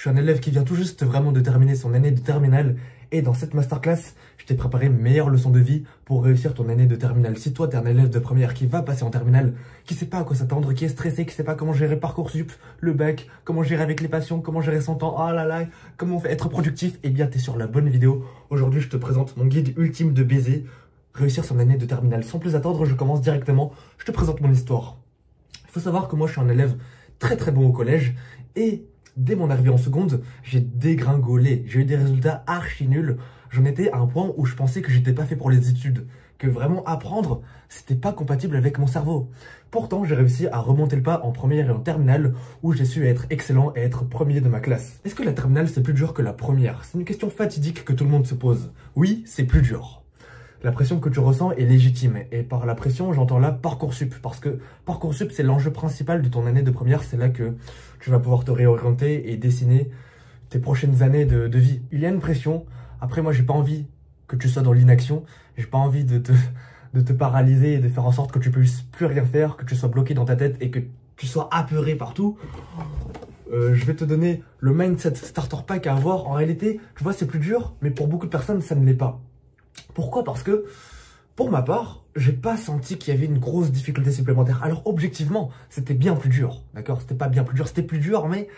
suis un élève qui vient tout juste vraiment de terminer son année de terminale et dans cette masterclass, je t'ai préparé mes meilleures leçons de vie pour réussir ton année de terminale. Si toi, t'es un élève de première qui va passer en terminale, qui sait pas à quoi s'attendre, qui est stressé, qui sait pas comment gérer Parcoursup, le bac, comment gérer avec les passions, comment gérer son temps, oh là là, comment être productif, eh bien, t'es sur la bonne vidéo. Aujourd'hui, je te présente mon guide ultime de baiser, réussir son année de terminale. Sans plus attendre, je commence directement, je te présente mon histoire. Il faut savoir que moi, je suis un élève très bon au collège et dès mon arrivée en seconde, j'ai dégringolé. J'ai eu des résultats archi nuls. J'en étais à un point où je pensais que j'étais pas fait pour les études. Que vraiment apprendre, c'était pas compatible avec mon cerveau. Pourtant, j'ai réussi à remonter le pas en première et en terminale où j'ai su être excellent et être premier de ma classe. Est-ce que la terminale c'est plus dur que la première? C'est une question fatidique que tout le monde se pose. Oui, c'est plus dur. La pression que tu ressens est légitime. Et par la pression, j'entends là Parcoursup. Parce que Parcoursup, c'est l'enjeu principal de ton année de première. C'est là que tu vas pouvoir te réorienter et dessiner tes prochaines années de vie. Il y a une pression. Après, moi, j'ai pas envie que tu sois dans l'inaction. J'ai pas envie de te paralyser et de faire en sorte que tu puisses plus rien faire, que tu sois bloqué dans ta tête et que tu sois apeuré partout. Je vais te donner le mindset starter pack à avoir. En réalité, tu vois, c'est plus dur, mais pour beaucoup de personnes, ça ne l'est pas. Pourquoi? Parce que, pour ma part, j'ai pas senti qu'il y avait une grosse difficulté supplémentaire. Alors, objectivement, c'était bien plus dur, d'accord? C'était pas bien plus dur, c'était plus dur, mais,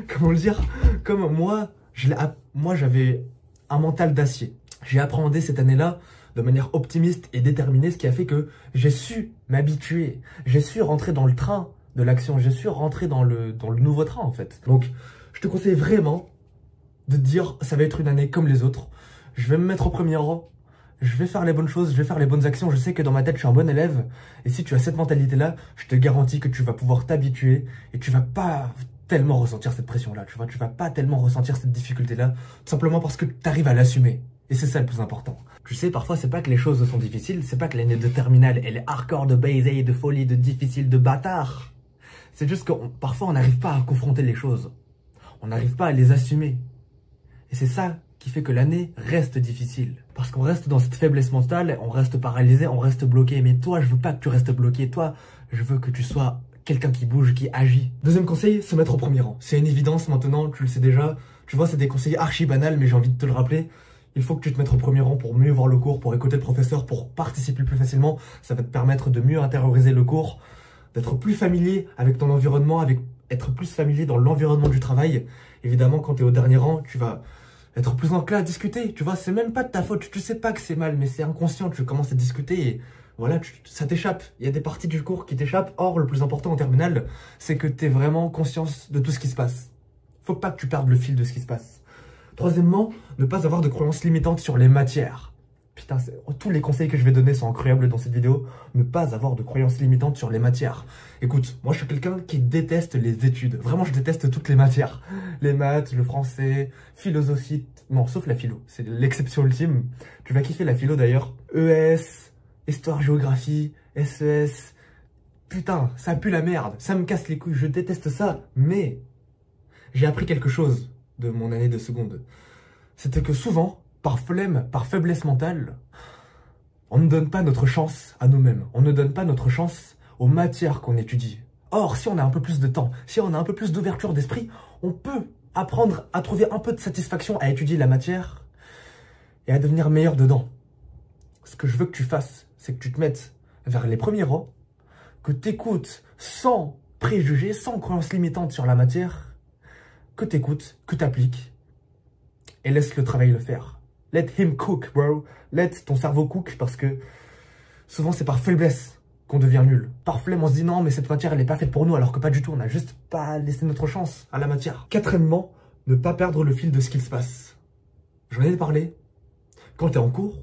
comment le dire? Comme moi, j'avais un mental d'acier. J'ai appréhendé cette année-là de manière optimiste et déterminée, ce qui a fait que j'ai su m'habituer. J'ai su rentrer dans le train de l'action, j'ai su rentrer dans le nouveau train, en fait. Donc, je te conseille vraiment de te dire, ça va être une année comme les autres. Je vais me mettre au premier rang, je vais faire les bonnes choses, je vais faire les bonnes actions. Je sais que dans ma tête, je suis un bon élève. Et si tu as cette mentalité-là, je te garantis que tu vas pouvoir t'habituer et tu vas pas tellement ressentir cette pression-là. Tu vois, tu vas pas tellement ressentir cette difficulté-là, tout simplement parce que tu arrives à l'assumer. Et c'est ça le plus important. Tu sais, parfois, c'est pas que les choses sont difficiles, c'est pas que l'année de terminale, elle est hardcore de baiser, de folie, de difficile, de bâtard. C'est juste que parfois, on n'arrive pas à confronter les choses. On n'arrive pas à les assumer. Et c'est ça qui fait que l'année reste difficile. Parce qu'on reste dans cette faiblesse mentale, on reste paralysé, on reste bloqué. Mais toi, je veux pas que tu restes bloqué. Toi, je veux que tu sois quelqu'un qui bouge, qui agit. Deuxième conseil, se mettre au premier rang. C'est une évidence maintenant, tu le sais déjà. Tu vois, c'est des conseils archi banals, mais j'ai envie de te le rappeler. Il faut que tu te mettes au premier rang pour mieux voir le cours, pour écouter le professeur, pour participer plus facilement. Ça va te permettre de mieux intérioriser le cours, d'être plus familier avec ton environnement, être plus familier dans l'environnement du travail. Évidemment, quand tu es au dernier rang, tu vas être plus enclin à discuter, tu vois, c'est même pas de ta faute, tu sais pas que c'est mal, mais c'est inconscient, tu commences à discuter et voilà, ça t'échappe. Il y a des parties du cours qui t'échappent, or le plus important en terminale, c'est que tu aies vraiment conscience de tout ce qui se passe. Faut pas que tu perdes le fil de ce qui se passe. Troisièmement, ne pas avoir de croyances limitantes sur les matières. Putain, tous les conseils que je vais donner sont incroyables dans cette vidéo. Ne pas avoir de croyances limitantes sur les matières. Écoute, moi je suis quelqu'un qui déteste les études. Vraiment, je déteste toutes les matières. Les maths, le français, philosophie. Non, sauf la philo. C'est l'exception ultime. Tu vas kiffer la philo d'ailleurs. ES, histoire, géographie, SES. Putain, ça pue la merde. Ça me casse les couilles. Je déteste ça. Mais j'ai appris quelque chose de mon année de seconde. C'était que souvent, par flemme, par faiblesse mentale, on ne donne pas notre chance à nous-mêmes. On ne donne pas notre chance aux matières qu'on étudie. Or, si on a un peu plus de temps, si on a un peu plus d'ouverture d'esprit, on peut apprendre à trouver un peu de satisfaction à étudier la matière et à devenir meilleur dedans. Ce que je veux que tu fasses, c'est que tu te mettes vers les premiers rangs, que tu écoutes sans préjugés, sans croyances limitantes sur la matière, que tu écoutes, que tu appliques et laisse le travail le faire. Let him cook, bro. Let ton cerveau cook, parce que souvent c'est par faiblesse qu'on devient nul. Par flemme, on se dit non, mais cette matière elle n'est pas faite pour nous, alors que pas du tout. On n'a juste pas laissé notre chance à la matière. Quatrièmement, ne pas perdre le fil de ce qu'il se passe. J'en ai parlé. Quand tu es en cours,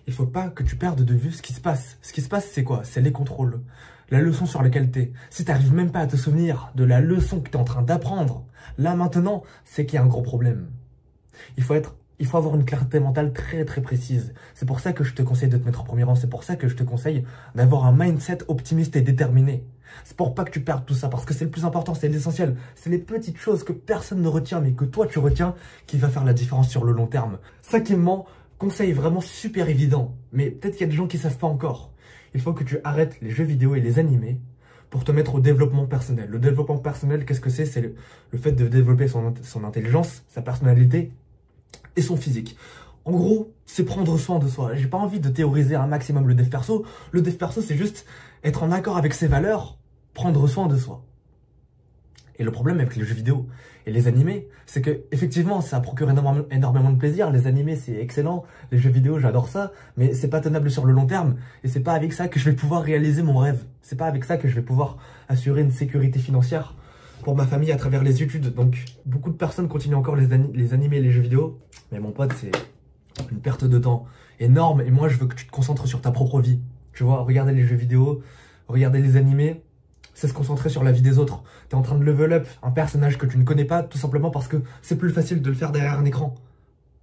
il faut pas que tu perdes de vue ce qui se passe. Ce qui se passe, c'est quoi? C'est les contrôles. La leçon sur laquelle tu es. Si tu n'arrives même pas à te souvenir de la leçon que tu es en train d'apprendre, là maintenant, c'est qu'il y a un gros problème. Il faut avoir une clarté mentale très précise. C'est pour ça que je te conseille de te mettre au premier rang. C'est pour ça que je te conseille d'avoir un mindset optimiste et déterminé. C'est pour pas que tu perdes tout ça, parce que c'est le plus important, c'est l'essentiel. C'est les petites choses que personne ne retient, mais que toi tu retiens, qui va faire la différence sur le long terme. Cinquièmement, conseil vraiment super évident, mais peut-être qu'il y a des gens qui savent pas encore. Il faut que tu arrêtes les jeux vidéo et les animés pour te mettre au développement personnel. Le développement personnel, qu'est-ce que c'est? C'est le fait de développer son intelligence, sa personnalité et son physique. En gros, c'est prendre soin de soi. J'ai pas envie de théoriser un maximum le dev perso. Le dev perso, c'est juste être en accord avec ses valeurs, prendre soin de soi. Et le problème avec les jeux vidéo et les animés, c'est que effectivement, ça procure énormément de plaisir. Les animés, c'est excellent. Les jeux vidéo, j'adore ça. Mais c'est pas tenable sur le long terme. Et c'est pas avec ça que je vais pouvoir réaliser mon rêve. C'est pas avec ça que je vais pouvoir assurer une sécurité financière pour ma famille à travers les études. Donc, beaucoup de personnes continuent encore les animés et les jeux vidéo. Mais mon pote, c'est une perte de temps énorme. Et moi, je veux que tu te concentres sur ta propre vie. Tu vois, regarder les jeux vidéo, regarder les animés, c'est se concentrer sur la vie des autres. Tu es en train de level up un personnage que tu ne connais pas, tout simplement parce que c'est plus facile de le faire derrière un écran.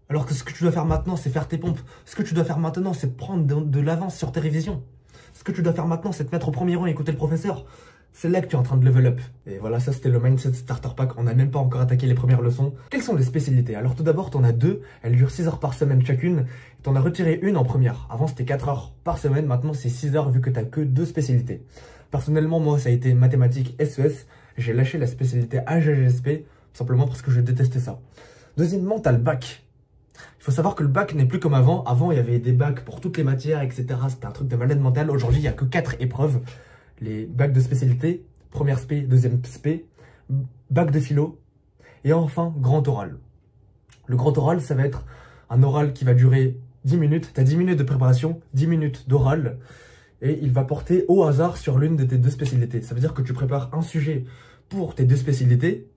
Alors que ce que tu dois faire maintenant, c'est faire tes pompes. Ce que tu dois faire maintenant, c'est prendre de l'avance sur tes révisions. Ce que tu dois faire maintenant, c'est te mettre au premier rang et écouter le professeur. C'est là que tu es en train de level up. Et voilà, ça c'était le Mindset Starter Pack. On n'a même pas encore attaqué les premières leçons. Quelles sont les spécialités? Alors tout d'abord, tu en as 2. Elles durent 6 heures par semaine chacune. Tu en as retiré une en première. Avant, c'était 4 heures par semaine. Maintenant, c'est 6 heures vu que tu n'as que 2 spécialités. Personnellement, moi, ça a été mathématiques SES. J'ai lâché la spécialité AGGSP, tout simplement parce que je détestais ça. Deuxièmement, tu as le bac. Il faut savoir que le bac n'est plus comme avant. Avant, il y avait des bacs pour toutes les matières, etc. C'était un truc de malade mental. Aujourd'hui, il n'y a que 4 épreuves. Les bacs de spécialité, première spé, deuxième spé, bac de philo, et enfin, grand oral. Le grand oral, ça va être un oral qui va durer 10 minutes. Tu as 10 minutes de préparation, 10 minutes d'oral. Et il va porter au hasard sur l'une de tes 2 spécialités. Ça veut dire que tu prépares un sujet pour tes 2 spécialités.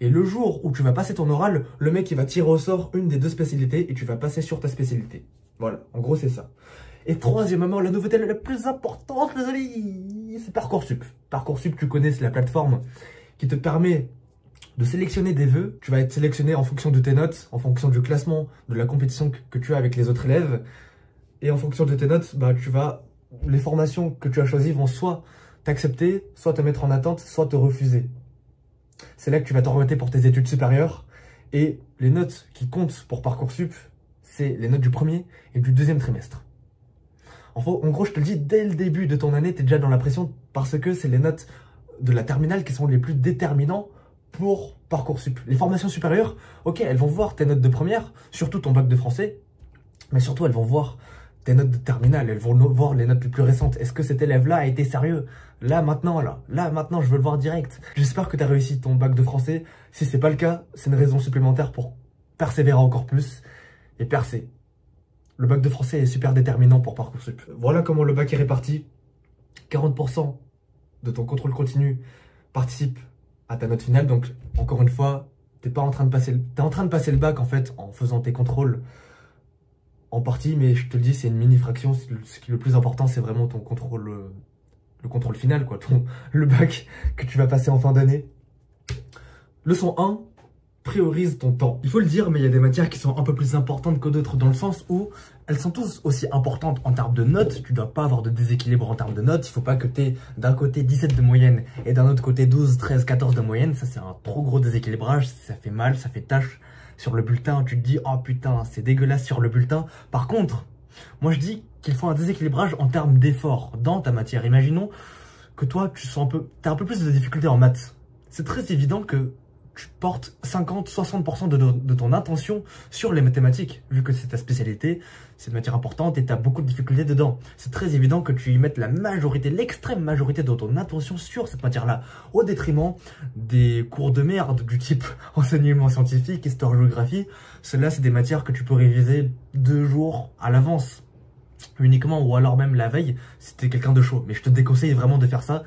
Et le jour où tu vas passer ton oral, le mec il va tirer au sort une des 2 spécialités et tu vas passer sur ta spécialité. Voilà, en gros c'est ça. Et troisièmement, la nouveauté la plus importante, les amis, c'est Parcoursup. Parcoursup, tu connais, c'est la plateforme qui te permet de sélectionner des vœux. Tu vas être sélectionné en fonction de tes notes, en fonction du classement, de la compétition que tu as avec les autres élèves. Et en fonction de tes notes, bah, les formations que tu as choisies vont soit t'accepter, soit te mettre en attente, soit te refuser. C'est là que tu vas t'orienter pour tes études supérieures. Et les notes qui comptent pour Parcoursup, c'est les notes du premier et du deuxième trimestre. En gros, je te le dis, dès le début de ton année, tu es déjà dans la pression parce que c'est les notes de la terminale qui sont les plus déterminants pour Parcoursup. Les formations supérieures, ok, elles vont voir tes notes de première, surtout ton bac de français, mais surtout elles vont voir tes notes de terminale, elles vont voir les notes les plus récentes. Est-ce que cet élève-là a été sérieux? Là, maintenant, je veux le voir direct. J'espère que tu as réussi ton bac de français. Si c'est pas le cas, c'est une raison supplémentaire pour persévérer encore plus et percer. Le bac de français est super déterminant pour Parcoursup. Voilà comment le bac est réparti. 40% de ton contrôle continu participe à ta note finale. Donc, encore une fois, t'es en train de passer le bac en fait en faisant tes contrôles en partie, mais je te le dis, c'est une mini fraction. Ce qui est le plus important, c'est vraiment ton contrôle, le contrôle final, quoi. Le bac que tu vas passer en fin d'année. Leçon 1, priorise ton temps. Il faut le dire, mais il y a des matières qui sont un peu plus importantes que d'autres, dans le sens où elles sont tous aussi importantes en termes de notes. Tu dois pas avoir de déséquilibre en termes de notes. Il faut pas que tu aies d'un côté 17 de moyenne et d'un autre côté 12, 13, 14 de moyenne. Ça, c'est un trop gros déséquilibrage. Ça fait mal, ça fait tâche sur le bulletin. Tu te dis, oh putain, c'est dégueulasse sur le bulletin. Par contre, moi je dis qu'il faut un déséquilibrage en termes d'effort dans ta matière. Imaginons que toi, t'as un peu plus de difficultés en maths. C'est très évident que tu portes 50-60% de ton attention sur les mathématiques, vu que c'est ta spécialité, c'est une matière importante et tu as beaucoup de difficultés dedans. C'est très évident que tu y mettes l'extrême majorité de ton attention sur cette matière-là, au détriment des cours de merde du type enseignement scientifique, histoire-géographie. Celles-là, c'est des matières que tu peux réviser 2 jours à l'avance, uniquement, ou alors même la veille, si tu es quelqu'un de chaud. Mais je te déconseille vraiment de faire ça.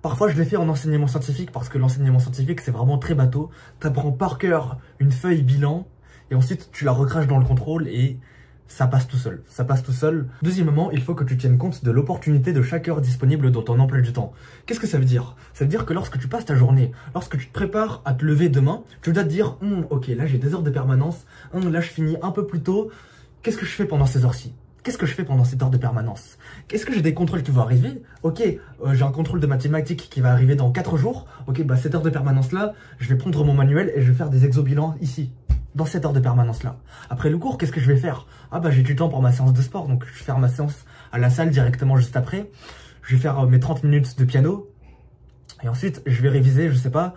Parfois, je l'ai fait en enseignement scientifique parce que l'enseignement scientifique, c'est vraiment très bateau. Tu apprends par cœur une feuille bilan et ensuite, tu la recraches dans le contrôle et ça passe tout seul. Ça passe tout seul. Deuxièmement, il faut que tu tiennes compte de l'opportunité de chaque heure disponible dans ton emploi du temps. Qu'est-ce que ça veut dire? Ça veut dire que lorsque tu passes ta journée, lorsque tu te prépares à te lever demain, tu dois te dire ok, là j'ai des heures de permanence, là je finis un peu plus tôt. Qu'est-ce que je fais pendant ces heures-ci? Qu'est-ce que je fais pendant cette heure de permanence? Qu'est-ce que j'ai des contrôles qui vont arriver? Ok, j'ai un contrôle de mathématiques qui va arriver dans 4 jours. Ok, bah cette heure de permanence-là, je vais prendre mon manuel et je vais faire des exobilans ici, dans cette heure de permanence-là. Après le cours, qu'est-ce que je vais faire? Ah bah j'ai du temps pour ma séance de sport, donc je vais faire ma séance à la salle directement juste après. je vais faire mes 30 minutes de piano. Et ensuite, je vais réviser, je sais pas,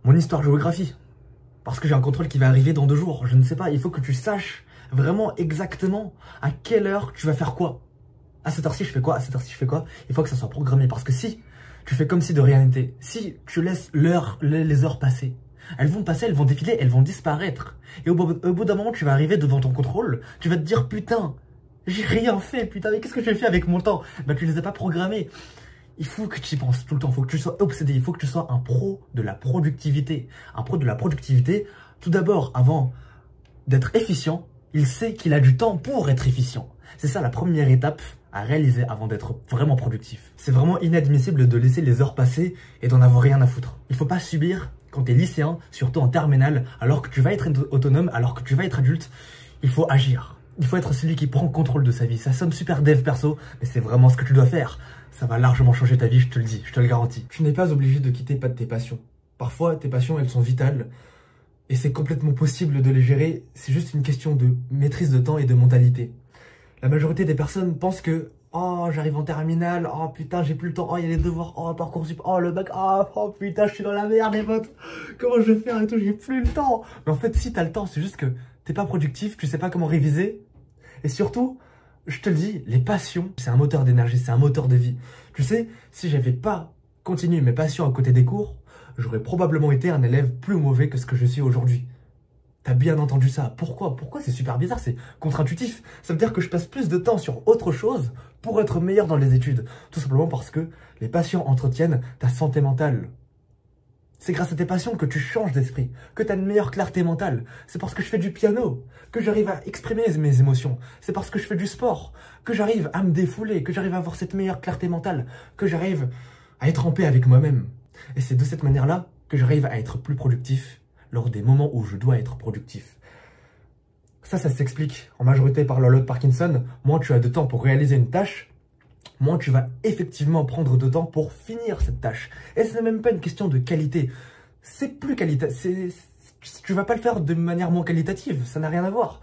mon histoire-géographie. Parce que j'ai un contrôle qui va arriver dans 2 jours. Je ne sais pas, il faut que tu saches vraiment exactement à quelle heure tu vas faire quoi. À cette heure-ci, je fais quoi? À cette heure-ci, je fais quoi? Il faut que ça soit programmé. Parce que si tu fais comme si de rien n'était, si tu laisses les heures passer, elles vont passer, elles vont défiler, elles vont disparaître. Et au bout d'un moment, tu vas arriver devant ton contrôle, tu vas te dire, putain, j'ai rien fait, putain, mais qu'est-ce que j'ai fait avec mon temps? Bah, tu les as pas programmés. Il faut que tu y penses tout le temps, il faut que tu sois obsédé, il faut que tu sois un pro de la productivité. Un pro de la productivité, tout d'abord, avant d'être efficient, il sait qu'il a du temps pour être efficient. C'est ça la première étape à réaliser avant d'être vraiment productif. C'est vraiment inadmissible de laisser les heures passer et d'en avoir rien à foutre. Il faut pas subir quand tu es lycéen, surtout en terminale, alors que tu vas être autonome, alors que tu vas être adulte. Il faut agir. Il faut être celui qui prend contrôle de sa vie. Ça sonne super dev perso, mais c'est vraiment ce que tu dois faire. Ça va largement changer ta vie, je te le dis, je te le garantis. Tu n'es pas obligé de quitter pas de tes passions. Parfois, tes passions, elles sont vitales. Et c'est complètement possible de les gérer. C'est juste une question de maîtrise de temps et de mentalité. La majorité des personnes pensent que oh, j'arrive en terminale, oh putain, j'ai plus le temps, oh, il y a les devoirs, oh, Parcoursup, oh, le bac, oh putain, je suis dans la merde, les potes. Comment je vais faire et tout, j'ai plus le temps. Mais en fait, si t'as le temps, c'est juste que t'es pas productif, tu sais pas comment réviser. Et surtout, je te le dis, les passions, c'est un moteur d'énergie, c'est un moteur de vie. Tu sais, si j'avais pas continué mes passions à côté des cours, j'aurais probablement été un élève plus mauvais que ce que je suis aujourd'hui. T'as bien entendu ça. Pourquoi? Pourquoi c'est super bizarre, c'est contre-intuitif. Ça veut dire que je passe plus de temps sur autre chose pour être meilleur dans les études. Tout simplement parce que les passions entretiennent ta santé mentale. C'est grâce à tes passions que tu changes d'esprit, que tu as une meilleure clarté mentale. C'est parce que je fais du piano, que j'arrive à exprimer mes émotions. C'est parce que je fais du sport, que j'arrive à me défouler, que j'arrive à avoir cette meilleure clarté mentale, que j'arrive à être en paix avec moi-même. Et c'est de cette manière-là que j'arrive à être plus productif lors des moments où je dois être productif. Ça s'explique en majorité par la loi de Parkinson. Moins tu as de temps pour réaliser une tâche, moins tu vas effectivement prendre de temps pour finir cette tâche. Et ce n'est même pas une question de qualité. C'est plus qualitatif. Tu vas pas le faire de manière moins qualitative, ça n'a rien à voir.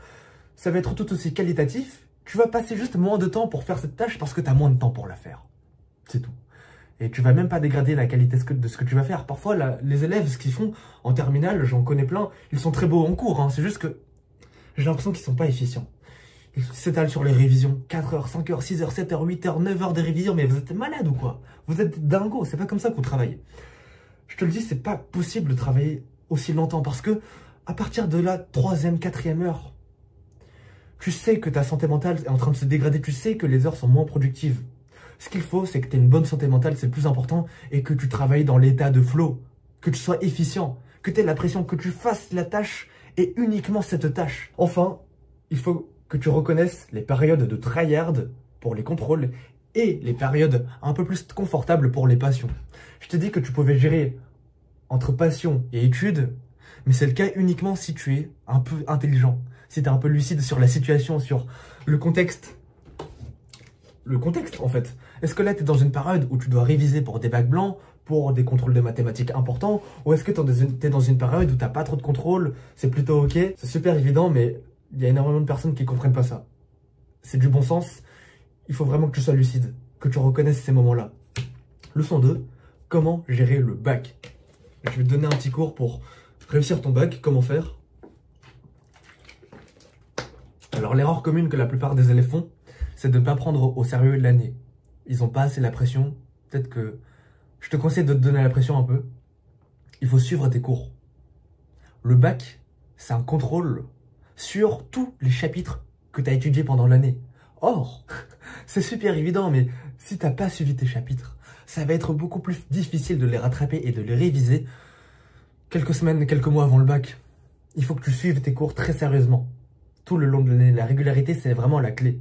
Ça va être tout aussi qualitatif. Tu vas passer juste moins de temps pour faire cette tâche parce que tu as moins de temps pour la faire. C'est tout. Et tu vas même pas dégrader la qualité de ce que tu vas faire. Parfois, les élèves, ce qu'ils font en terminale, j'en connais plein, ils sont très beaux en cours. Hein. C'est juste que j'ai l'impression qu'ils sont pas efficients. Ils s'étalent sur les révisions. 4 heures, 5 heures, 6 heures, 7 heures, 8 heures, 9 heures de révision. Mais vous êtes malade ou quoi? Vous êtes dingo. C'est pas comme ça qu'on travaille. Je te le dis, c'est pas possible de travailler aussi longtemps. Parce que à partir de la 3e, 4e heure, tu sais que ta santé mentale est en train de se dégrader. Tu sais que les heures sont moins productives. Ce qu'il faut, c'est que tu aies une bonne santé mentale, c'est le plus important, et que tu travailles dans l'état de flow, que tu sois efficient, que tu aies l'impression que tu fasses la tâche et uniquement cette tâche. Enfin, il faut que tu reconnaisses les périodes de tryhard pour les contrôles et les périodes un peu plus confortables pour les passions. Je t'ai dit que tu pouvais gérer entre passion et études, mais c'est le cas uniquement si tu es un peu intelligent, si tu es un peu lucide sur la situation, sur le contexte. Le contexte, en fait. Est-ce que là, tu es dans une période où tu dois réviser pour des bacs blancs, pour des contrôles de mathématiques importants, ou est-ce que tu es dans une période où tu n'as pas trop de contrôle, c'est plutôt ok? C'est super évident, mais il y a énormément de personnes qui ne comprennent pas ça. C'est du bon sens. Il faut vraiment que tu sois lucide, que tu reconnaisses ces moments-là. Leçon 2, comment gérer le bac? Je vais te donner un petit cours pour réussir ton bac, comment faire. Alors, l'erreur commune que la plupart des élèves font, c'est de ne pas prendre au sérieux l'année. Ils n'ont pas assez la pression. Peut-être que je te conseille de te donner la pression un peu. Il faut suivre tes cours. Le bac, c'est un contrôle sur tous les chapitres que tu as étudiés pendant l'année. Or, c'est super évident, mais si tu n'as pas suivi tes chapitres, ça va être beaucoup plus difficile de les rattraper et de les réviser quelques semaines, quelques mois avant le bac. Il faut que tu suives tes cours très sérieusement. Tout le long de l'année, la régularité, c'est vraiment la clé.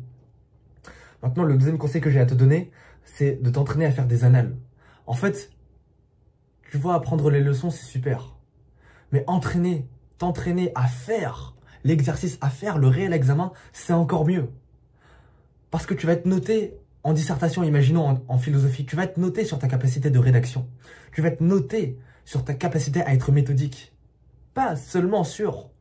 Maintenant, le deuxième conseil que j'ai à te donner, c'est de t'entraîner à faire des annales. En fait, tu vois, apprendre les leçons, c'est super. Mais t'entraîner à faire l'exercice, à faire le réel examen, c'est encore mieux. Parce que tu vas être noté en dissertation, imaginons en philosophie, tu vas être noté sur ta capacité de rédaction. Tu vas être noté sur ta capacité à être méthodique. Pas seulement sur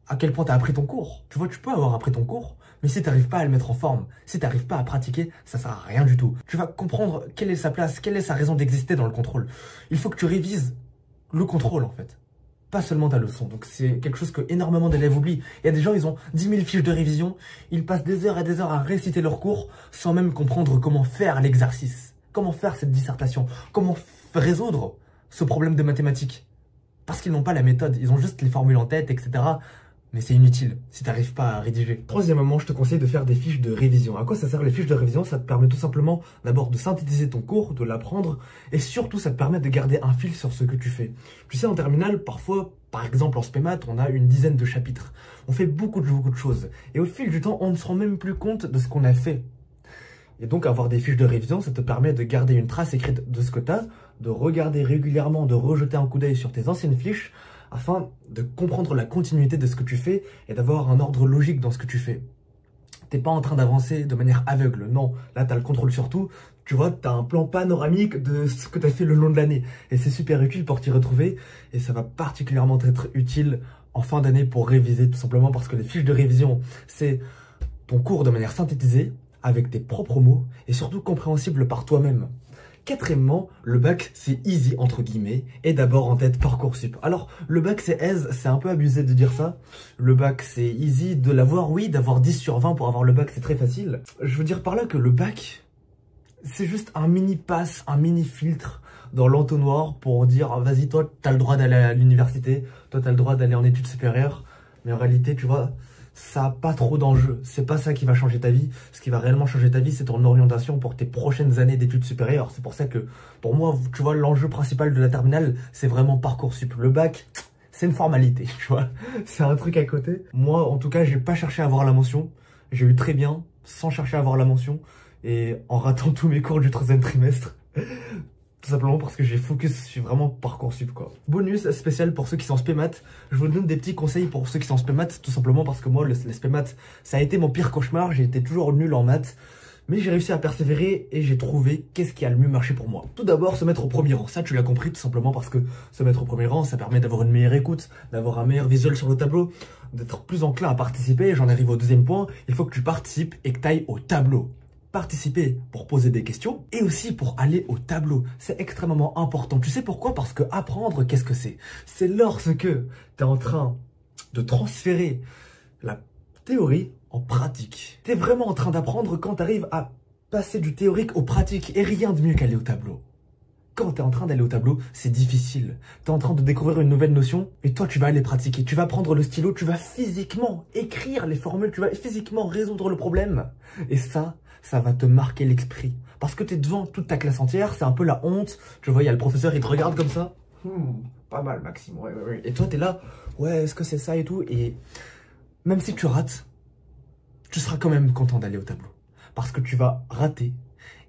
à quel point tu as appris ton cours. Tu vois, tu peux avoir appris ton cours, mais si tu n'arrives pas à le mettre en forme, si tu n'arrives pas à pratiquer, ça sert à rien du tout. Tu vas comprendre quelle est sa place, quelle est sa raison d'exister dans le contrôle. Il faut que tu révises le contrôle, en fait. Pas seulement ta leçon. Donc c'est quelque chose que énormément d'élèves oublient. Il y a des gens, ils ont 10 000 fiches de révision, ils passent des heures et des heures à réciter leur cours sans même comprendre comment faire l'exercice, comment faire cette dissertation, comment résoudre ce problème de mathématiques. Parce qu'ils n'ont pas la méthode, ils ont juste les formules en tête, etc. Mais c'est inutile si tu n'arrives pas à rédiger. Troisièmement, je te conseille de faire des fiches de révision. À quoi ça sert les fiches de révision? Ça te permet tout simplement d'abord de synthétiser ton cours, de l'apprendre, et surtout ça te permet de garder un fil sur ce que tu fais. Tu sais, en terminale, parfois, par exemple en spé-maths, on a une dizaine de chapitres. On fait beaucoup de choses. Et au fil du temps, on ne se rend même plus compte de ce qu'on a fait. Et donc avoir des fiches de révision, ça te permet de garder une trace écrite de ce que tu as, de regarder régulièrement, de rejeter un coup d'œil sur tes anciennes fiches, afin de comprendre la continuité de ce que tu fais et d'avoir un ordre logique dans ce que tu fais. T'es pas en train d'avancer de manière aveugle, non. Là, tu as le contrôle sur tout. Tu vois, tu as un plan panoramique de ce que tu as fait le long de l'année. Et c'est super utile pour t'y retrouver. Et ça va particulièrement être utile en fin d'année pour réviser, tout simplement parce que les fiches de révision, c'est ton cours de manière synthétisée, avec tes propres mots, et surtout compréhensible par toi-même. Quatrièmement, le bac, c'est easy, entre guillemets, et d'abord en tête Parcoursup. Alors, le bac, c'est aise, c'est un peu abusé de dire ça. Le bac, c'est easy de l'avoir, oui, d'avoir 10 sur 20 pour avoir le bac, c'est très facile. Je veux dire par là que le bac, c'est juste un mini pass, un mini filtre dans l'entonnoir pour dire, ah, vas-y, toi, t'as le droit d'aller à l'université, toi, t'as le droit d'aller en études supérieures. Mais en réalité, tu vois, ça n'a pas trop d'enjeu. C'est pas ça qui va changer ta vie. Ce qui va réellement changer ta vie, c'est ton orientation pour tes prochaines années d'études supérieures. C'est pour ça que, pour moi, tu vois, l'enjeu principal de la terminale, c'est vraiment Parcoursup. Le bac, c'est une formalité, tu vois. C'est un truc à côté. Moi, en tout cas, j'ai pas cherché à avoir la mention. J'ai eu très bien, sans chercher à avoir la mention. Et en ratant tous mes cours du 3e trimestre. Tout simplement parce que j'ai focus sur vraiment Parcoursup, quoi. Bonus spécial pour ceux qui sont en spé-maths. Je vous donne des petits conseils pour ceux qui sont en spé-maths, tout simplement parce que moi, les spé-maths, ça a été mon pire cauchemar. J'ai été toujours nul en maths. Mais j'ai réussi à persévérer et j'ai trouvé qu'est-ce qui a le mieux marché pour moi. Tout d'abord, se mettre au premier rang. Ça, tu l'as compris, tout simplement parce que se mettre au premier rang, ça permet d'avoir une meilleure écoute, d'avoir un meilleur visuel sur le tableau, d'être plus enclin à participer. J'en arrive au deuxième point. Il faut que tu participes et que tu ailles au tableau. Participer pour poser des questions et aussi pour aller au tableau. C'est extrêmement important. Tu sais pourquoi? Parce que apprendre, qu'est-ce que c'est? C'est lorsque tu es en train de transférer la théorie en pratique. Tu es vraiment en train d'apprendre quand tu arrives à passer du théorique au pratique et rien de mieux qu'aller au tableau. Quand tu es en train d'aller au tableau, c'est difficile. Tu es en train de découvrir une nouvelle notion et toi, tu vas aller pratiquer. Tu vas prendre le stylo, tu vas physiquement écrire les formules, tu vas physiquement résoudre le problème. Et ça va te marquer l'esprit. Parce que tu es devant toute ta classe entière, c'est un peu la honte. Tu vois, il y a le professeur, il te regarde comme ça. Pas mal, Maxime, ouais. Et toi, tu es là, ouais, est-ce que c'est ça et tout? Et même si tu rates, tu seras quand même content d'aller au tableau. Parce que tu vas rater.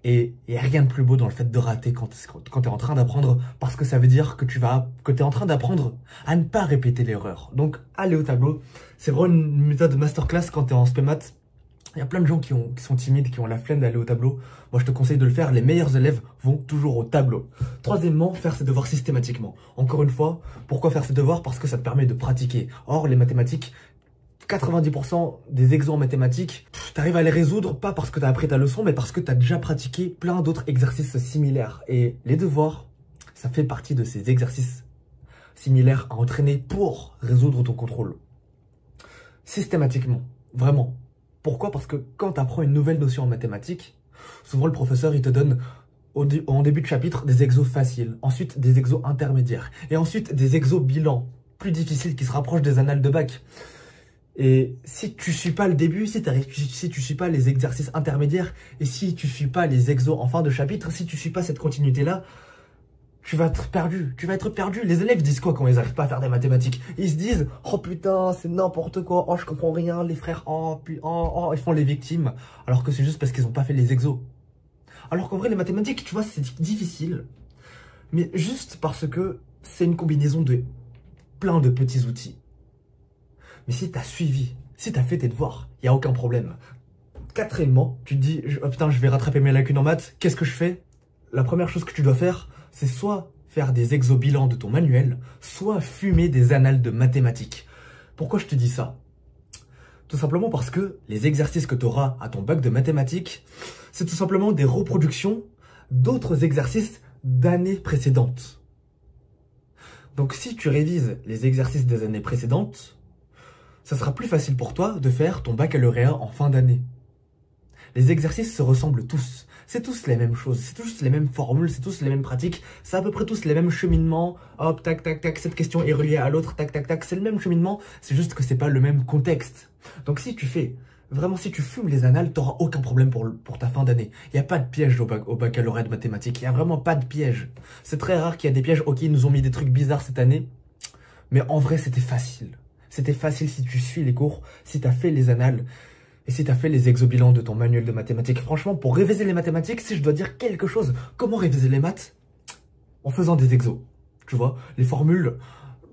Et il n'y a rien de plus beau dans le fait de rater quand tu es en train d'apprendre, parce que ça veut dire que tu es en train d'apprendre à ne pas répéter l'erreur. Donc, aller au tableau, c'est vraiment une méthode masterclass quand tu es en spé-maths. Il y a plein de gens qui sont timides, qui ont la flemme d'aller au tableau. Moi, je te conseille de le faire. Les meilleurs élèves vont toujours au tableau. Troisièmement, faire ses devoirs systématiquement. Encore une fois, pourquoi faire ses devoirs? Parce que ça te permet de pratiquer. Or, les mathématiques, 90% des exos en mathématiques, tu arrives à les résoudre, pas parce que tu as appris ta leçon, mais parce que tu as déjà pratiqué plein d'autres exercices similaires. Et les devoirs, ça fait partie de ces exercices similaires à entraîner pour résoudre ton contrôle. Systématiquement, vraiment. Pourquoi? Parce que quand tu apprends une nouvelle notion en mathématiques, souvent le professeur il te donne en début de chapitre des exos faciles, ensuite des exos intermédiaires, et ensuite des exos bilans plus difficiles qui se rapprochent des annales de bac. Et si tu suis pas le début, si tu suis pas les exercices intermédiaires, et si tu suis pas les exos en fin de chapitre, si tu suis pas cette continuité-là, tu vas être perdu, Les élèves disent quoi quand ils n'arrivent pas à faire des mathématiques? Ils se disent, oh putain, c'est n'importe quoi, oh je comprends rien, les frères, ils font les victimes. Alors que c'est juste parce qu'ils n'ont pas fait les exos. Alors qu'en vrai, les mathématiques, tu vois, c'est difficile. Mais juste parce que c'est une combinaison de plein de petits outils. Mais si tu as suivi, si tu as fait tes devoirs, il n'y a aucun problème. Quatrièmement, tu te dis, oh putain, je vais rattraper mes lacunes en maths, qu'est-ce que je fais? La première chose que tu dois faire, c'est soit faire des exobilans de ton manuel, soit fumer des annales de mathématiques. Pourquoi je te dis ça? Tout simplement parce que les exercices que tu auras à ton bac de mathématiques, c'est tout simplement des reproductions d'autres exercices d'années précédentes. Donc si tu révises les exercices des années précédentes, ça sera plus facile pour toi de faire ton baccalauréat en fin d'année. Les exercices se ressemblent tous. C'est tous les mêmes choses, c'est tous les mêmes formules, c'est tous les mêmes pratiques, c'est à peu près tous les mêmes cheminements. Hop, tac, tac, tac, cette question est reliée à l'autre, tac, tac, tac, c'est le même cheminement, c'est juste que c'est pas le même contexte. Donc si tu fumes les annales, t'auras aucun problème pour ta fin d'année. Il n'y a pas de piège au baccalauréat de mathématiques, il n'y a vraiment pas de piège. C'est très rare qu'il y ait des pièges. Ok, ils nous ont mis des trucs bizarres cette année, mais en vrai c'était facile. C'était facile si tu suis les cours, si tu as fait les annales. Et si tu as fait les exobilans de ton manuel de mathématiques, franchement, pour réviser les mathématiques, si je dois dire quelque chose, comment réviser les maths? En faisant des exos, tu vois, les formules,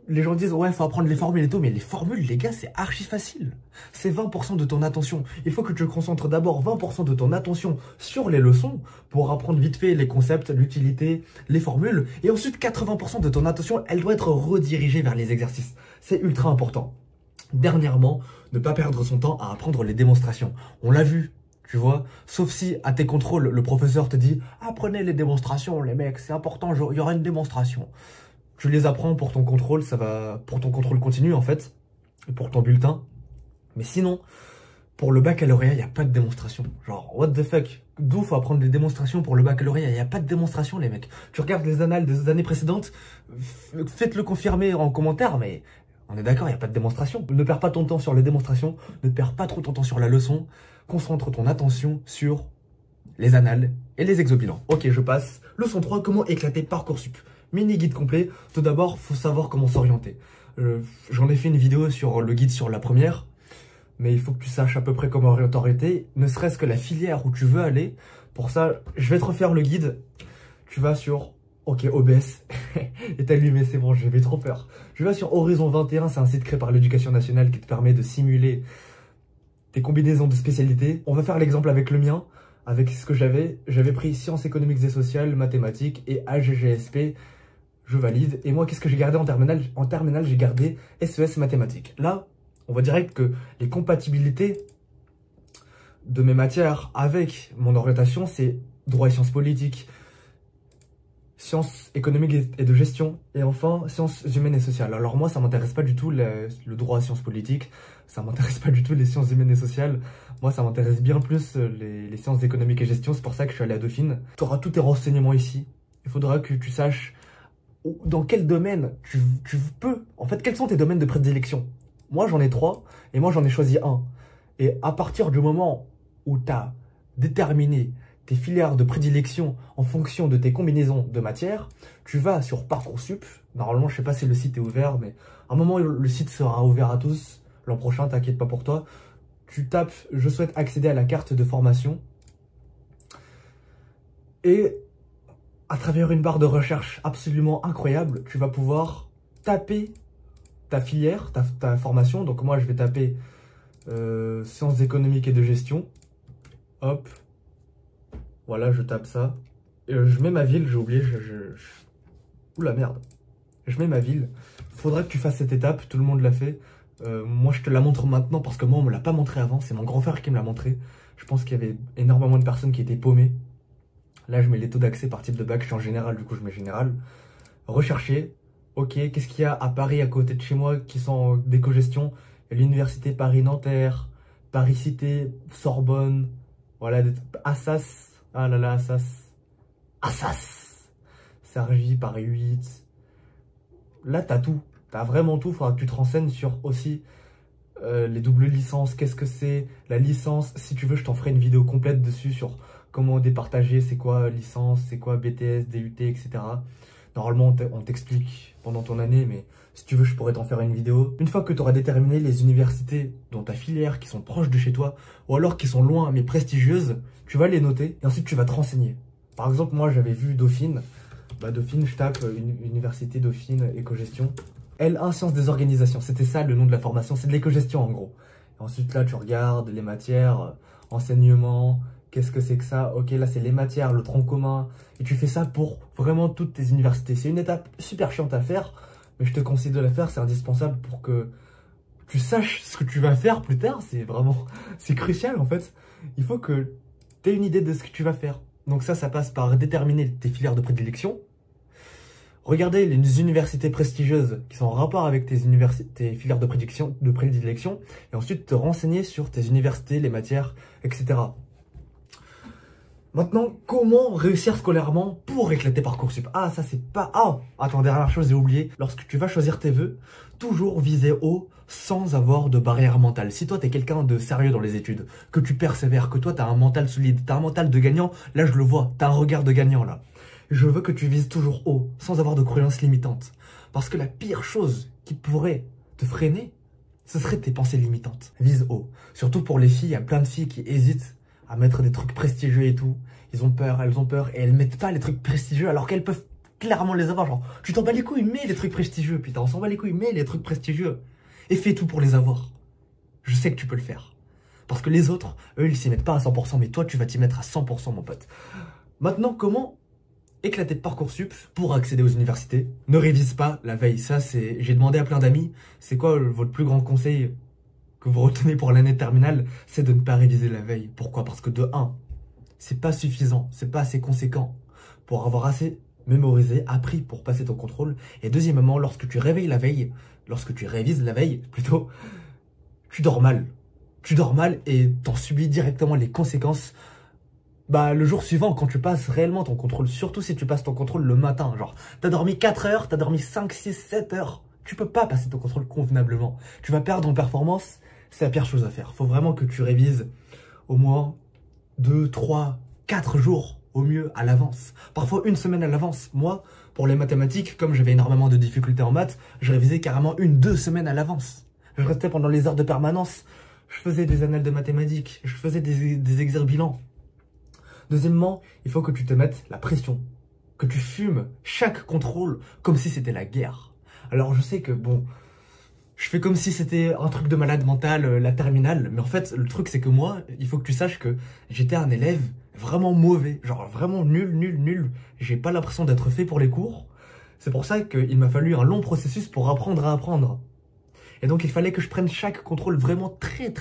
les gens disent, ouais, faut apprendre les formules et tout, mais les formules, les gars, c'est archi facile. C'est 20% de ton attention. Il faut que tu concentres d'abord 20% de ton attention sur les leçons pour apprendre vite fait les concepts, l'utilité, les formules. Et ensuite, 80% de ton attention, elle doit être redirigée vers les exercices. C'est ultra important. Dernièrement, ne pas perdre son temps à apprendre les démonstrations. On l'a vu, tu vois. Sauf si, à tes contrôles, le professeur te dit « Apprenez les démonstrations, les mecs, c'est important, il y aura une démonstration. » Tu les apprends pour ton contrôle, ça va pour ton contrôle continu, en fait, et pour ton bulletin. Mais sinon, pour le baccalauréat, il n'y a pas de démonstration. Genre, what the fuck? D'où faut apprendre des démonstrations pour le baccalauréat? Il n'y a pas de démonstration, les mecs. Tu regardes les annales des années précédentes, faites-le confirmer en commentaire, mais... On est d'accord, il n'y a pas de démonstration. Ne perds pas ton temps sur les démonstrations, ne perds pas trop ton temps sur la leçon. Concentre ton attention sur les annales et les exobilans. Ok, je passe. Leçon 3, comment éclater Parcoursup. Mini guide complet. Tout d'abord, faut savoir comment s'orienter. J'en ai fait une vidéo sur le guide sur la première, mais il faut que tu saches à peu près comment t'orienter, ne serait-ce que la filière où tu veux aller. Pour ça, je vais te refaire le guide. Tu vas sur... Ok, OBS est allumé, c'est bon, j'avais trop peur. Je vais sur Horizon 21, c'est un site créé par l'Éducation nationale qui te permet de simuler tes combinaisons de spécialités. On va faire l'exemple avec le mien, avec ce que j'avais. J'avais pris sciences économiques et sociales, mathématiques et AGGSP. Je valide. Et moi, qu'est-ce que j'ai gardé en terminale? En terminale, j'ai gardé SES mathématiques. Là, on va direct que les compatibilités de mes matières avec mon orientation, c'est droit et sciences politiques, sciences économiques et de gestion, et enfin sciences humaines et sociales. Alors moi, ça m'intéresse pas du tout le droit à sciences politiques, ça m'intéresse pas du tout les sciences humaines et sociales. Moi, ça m'intéresse bien plus les sciences économiques et gestion. C'est pour ça que je suis allé à Dauphine. Tu auras tous tes renseignements ici. Il faudra que tu saches dans quel domaine tu peux. En fait, quels sont tes domaines de prédilection? Moi, j'en ai 3, et moi, j'en ai choisi un. Et à partir du moment où tu as déterminé tes filières de prédilection en fonction de tes combinaisons de matières, tu vas sur Parcoursup. Normalement, je sais pas si le site est ouvert, mais à un moment, le site sera ouvert à tous. L'an prochain, t'inquiète pas pour toi. Tu tapes « Je souhaite accéder à la carte de formation ». Et à travers une barre de recherche absolument incroyable, tu vas pouvoir taper ta filière, ta formation. Donc moi, je vais taper sciences économiques et de gestion. Hop. Voilà, je tape ça. Je mets ma ville, j'ai oublié. Oula, merde. Je mets ma ville. Faudra que tu fasses cette étape, tout le monde l'a fait. Moi, je te la montre maintenant parce que moi, on me l'a pas montré avant. C'est mon grand frère qui me l'a montré. Je pense qu'il y avait énormément de personnes qui étaient paumées. Là, je mets les taux d'accès par type de bac. Je suis en général, du coup, je mets général. Rechercher. Ok, qu'est-ce qu'il y a à Paris, à côté de chez moi, qui sont en d'éco-gestion? L'université Paris-Nanterre, Paris-Cité, Sorbonne, voilà, Assas. Ah là là, Assas, Cergy, Paris 8. Là, t'as tout. T'as vraiment tout. Faudra que tu te renseignes sur aussi les doubles licences. Qu'est-ce que c'est? La licence, si tu veux, je t'en ferai une vidéo complète dessus sur comment départager, c'est quoi licence, c'est quoi BTS, DUT, etc. Normalement, on t'explique pendant ton année, mais si tu veux, je pourrais t'en faire une vidéo. Une fois que tu auras déterminé les universités dans ta filière qui sont proches de chez toi, ou alors qui sont loin mais prestigieuses, tu vas les noter et ensuite tu vas te renseigner. Par exemple, moi j'avais vu Dauphine. Bah, Dauphine, je tape Université Dauphine, éco-gestion. L1, sciences des organisations. C'était ça le nom de la formation, c'est de l'éco-gestion en gros. Et ensuite là, tu regardes les matières, enseignement, qu'est-ce que c'est que ça? Ok, là c'est les matières, le tronc commun. Et tu fais ça pour vraiment toutes tes universités. C'est une étape super chiante à faire, mais je te conseille de la faire, c'est indispensable pour que tu saches ce que tu vas faire plus tard, c'est crucial en fait. Il faut que tu aies une idée de ce que tu vas faire. Donc ça passe par déterminer tes filières de prédilection. Regarder les universités prestigieuses qui sont en rapport avec tes filières de prédilection, et ensuite te renseigner sur tes universités, les matières, etc. Maintenant, comment réussir scolairement pour éclater Parcoursup? Ah, ça c'est pas... Ah, attends, dernière chose, j'ai oublié. Lorsque tu vas choisir tes vœux, toujours viser haut sans avoir de barrière mentale. Si toi t'es quelqu'un de sérieux dans les études, que tu persévères, que toi t'as un mental solide, t'as un mental de gagnant, là je le vois, t'as un regard de gagnant là. Je veux que tu vises toujours haut, sans avoir de croyances limitantes. Parce que la pire chose qui pourrait te freiner, ce serait tes pensées limitantes. Vise haut. Surtout pour les filles, il y a plein de filles qui hésitent à mettre des trucs prestigieux et tout. Ils ont peur, elles ont peur, et elles mettent pas les trucs prestigieux alors qu'elles peuvent clairement les avoir. Genre, tu t'en bats les couilles, mets les trucs prestigieux, putain, on s'en bat les couilles, mets les trucs prestigieux. Et fais tout pour les avoir. Je sais que tu peux le faire. Parce que les autres, eux, ils s'y mettent pas à 100%, mais toi, tu vas t'y mettre à 100%, mon pote. Maintenant, comment éclater de Parcoursup pour accéder aux universités? Ne révise pas la veille. Ça, c'est... J'ai demandé à plein d'amis, c'est quoi votre plus grand conseil que vous retenez pour l'année de terminale? C'est de ne pas réviser la veille. Pourquoi? Parce que de 1, c'est pas suffisant, c'est pas assez conséquent pour avoir assez mémorisé, appris pour passer ton contrôle. Et deuxièmement, lorsque tu révises la veille, plutôt, tu dors mal. Tu dors mal et t'en subis directement les conséquences. Bah, le jour suivant, quand tu passes réellement ton contrôle, surtout si tu passes ton contrôle le matin, genre, t'as dormi 4 heures, t'as dormi 5, 6, 7 heures, tu peux pas passer ton contrôle convenablement. Tu vas perdre en performance, c'est la pire chose à faire. Faut vraiment que tu révises au moins 2, 3, 4 jours au mieux à l'avance. Parfois une semaine à l'avance. Moi, pour les mathématiques, comme j'avais énormément de difficultés en maths, je révisais carrément 1-2 semaines à l'avance. Je restais pendant les heures de permanence, je faisais des annales de mathématiques, je faisais des exercices bilans. Deuxièmement, il faut que tu te mettes la pression, que tu fumes chaque contrôle comme si c'était la guerre. Alors je sais que bon, je fais comme si c'était un truc de malade mental, la terminale, mais en fait le truc c'est que moi, il faut que tu saches que j'étais un élève vraiment mauvais, genre vraiment nul. J'ai pas l'impression d'être fait pour les cours. C'est pour ça qu'il m'a fallu un long processus pour apprendre à apprendre. Et donc il fallait que je prenne chaque contrôle vraiment très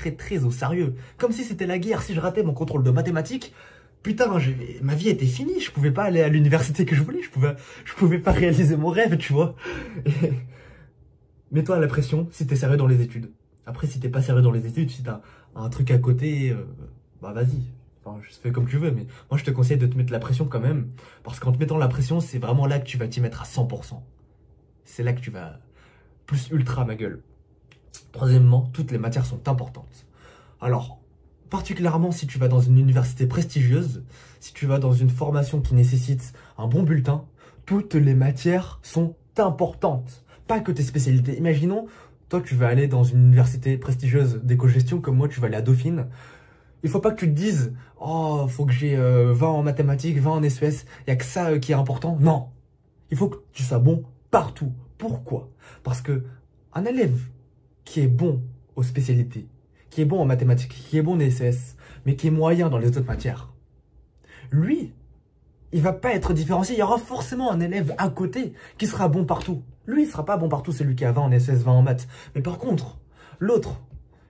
au sérieux. Comme si c'était la guerre. Si je ratais mon contrôle de mathématiques, putain, ma vie était finie. Je pouvais pas aller à l'université que je voulais. Je pouvais pas réaliser mon rêve, tu vois. Mets-toi à la pression si t'es sérieux dans les études. Après, si t'es pas sérieux dans les études, si t'as un truc à côté, bah vas-y. Enfin, je fais comme tu veux, mais moi je te conseille de te mettre la pression quand même. Parce qu'en te mettant la pression, c'est vraiment là que tu vas t'y mettre à 100%. C'est là que tu vas plus ultra ma gueule. Troisièmement, toutes les matières sont importantes. Alors, particulièrement si tu vas dans une université prestigieuse, si tu vas dans une formation qui nécessite un bon bulletin, toutes les matières sont importantes. Pas que tes spécialités. Imaginons, toi tu vas aller dans une université prestigieuse d'éco-gestion, comme moi tu vas aller à Dauphine. Il faut pas que tu te dises « Oh, faut que j'ai 20 en mathématiques, 20 en SES, il n'y a que ça qui est important. » Non, il faut que tu sois bon partout. Pourquoi? Parce que un élève qui est bon aux spécialités, qui est bon en mathématiques, qui est bon en SES, mais qui est moyen dans les autres matières, lui, il va pas être différencié. Il y aura forcément un élève à côté qui sera bon partout. Lui, il sera pas bon partout, celui qui a 20 en SES, 20 en maths. Mais par contre, l'autre,